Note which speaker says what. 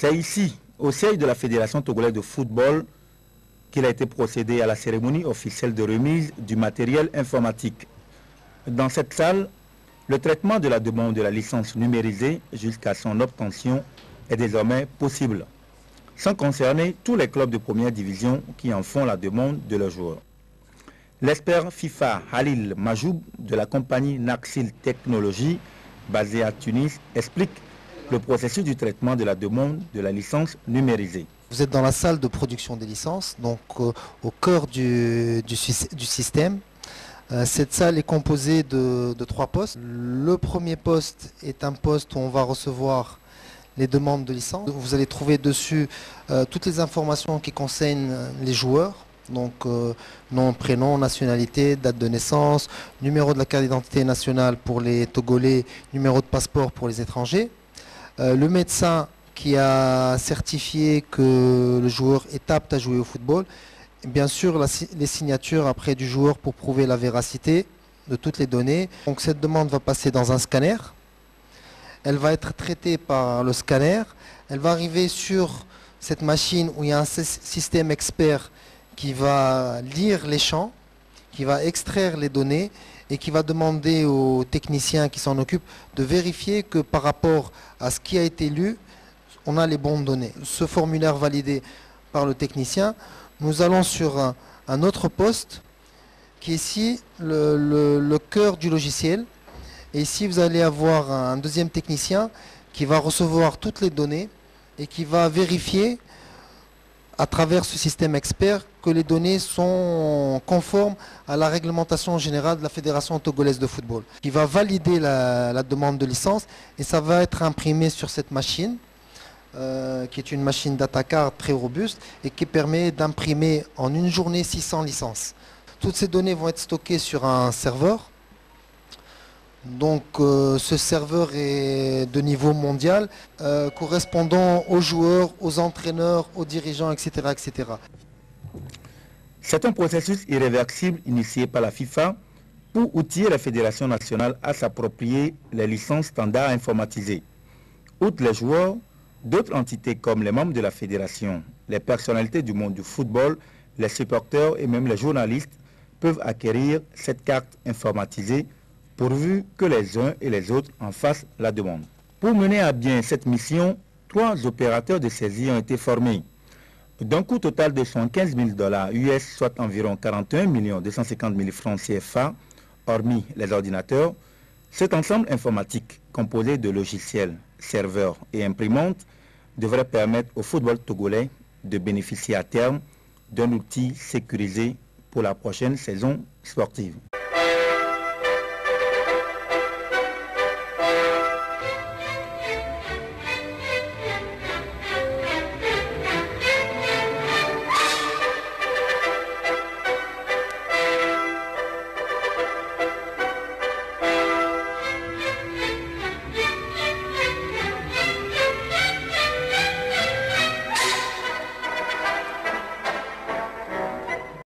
Speaker 1: C'est ici, au siège de la Fédération togolaise de football, qu'il a été procédé à la cérémonie officielle de remise du matériel informatique. Dans cette salle, le traitement de la demande de la licence numérisée jusqu'à son obtention est désormais possible, sans concerner tous les clubs de première division qui en font la demande de leurs joueurs. L'expert FIFA Halil Majoub de la compagnie Naxil Technologies, basée à Tunis, explique le processus du traitement de la demande de la licence numérisée.
Speaker 2: Vous êtes dans la salle de production des licences, donc au cœur du système. Cette salle est composée de 3 postes. Le premier poste est un poste où on va recevoir les demandes de licence. Vous allez trouver dessus toutes les informations qui concernent les joueurs. Donc nom, prénom, nationalité, date de naissance, numéro de la carte d'identité nationale pour les Togolais, numéro de passeport pour les étrangers. Le médecin qui a certifié que le joueur est apte à jouer au football. Et bien sûr, les signatures après du joueur pour prouver la véracité de toutes les données. Donc cette demande va passer dans un scanner. Elle va être traitée par le scanner. Elle va arriver sur cette machine où il y a un système expert qui va lire les champs, qui va extraire les données et qui va demander aux techniciens qui s'en occupent de vérifier que par rapport à ce qui a été lu, on a les bonnes données. Ce formulaire validé par le technicien, nous allons sur un autre poste qui est ici le cœur du logiciel. Et ici, vous allez avoir un deuxième technicien qui va recevoir toutes les données et qui va vérifier à travers ce système expert que les données sont conformes à la réglementation générale de la Fédération togolaise de football. Il va valider la demande de licence et ça va être imprimé sur cette machine, qui est une machine datacard très robuste et qui permet d'imprimer en une journée 600 licences. Toutes ces données vont être stockées sur un serveur. Donc ce serveur est de niveau mondial, correspondant aux joueurs, aux entraîneurs, aux dirigeants, etc., etc.
Speaker 1: C'est un processus irréversible initié par la FIFA pour outiller la Fédération nationale à s'approprier les licences standards informatisées. Outre les joueurs, d'autres entités comme les membres de la Fédération, les personnalités du monde du football, les supporters et même les journalistes peuvent acquérir cette carte informatisée pourvu que les uns et les autres en fassent la demande. Pour mener à bien cette mission, 3 opérateurs de saisie ont été formés. D'un coût total de $115 000 US, soit environ 41 250 000 francs CFA, hormis les ordinateurs, cet ensemble informatique composé de logiciels, serveurs et imprimantes devrait permettre au football togolais de bénéficier à terme d'un outil sécurisé pour la prochaine saison sportive.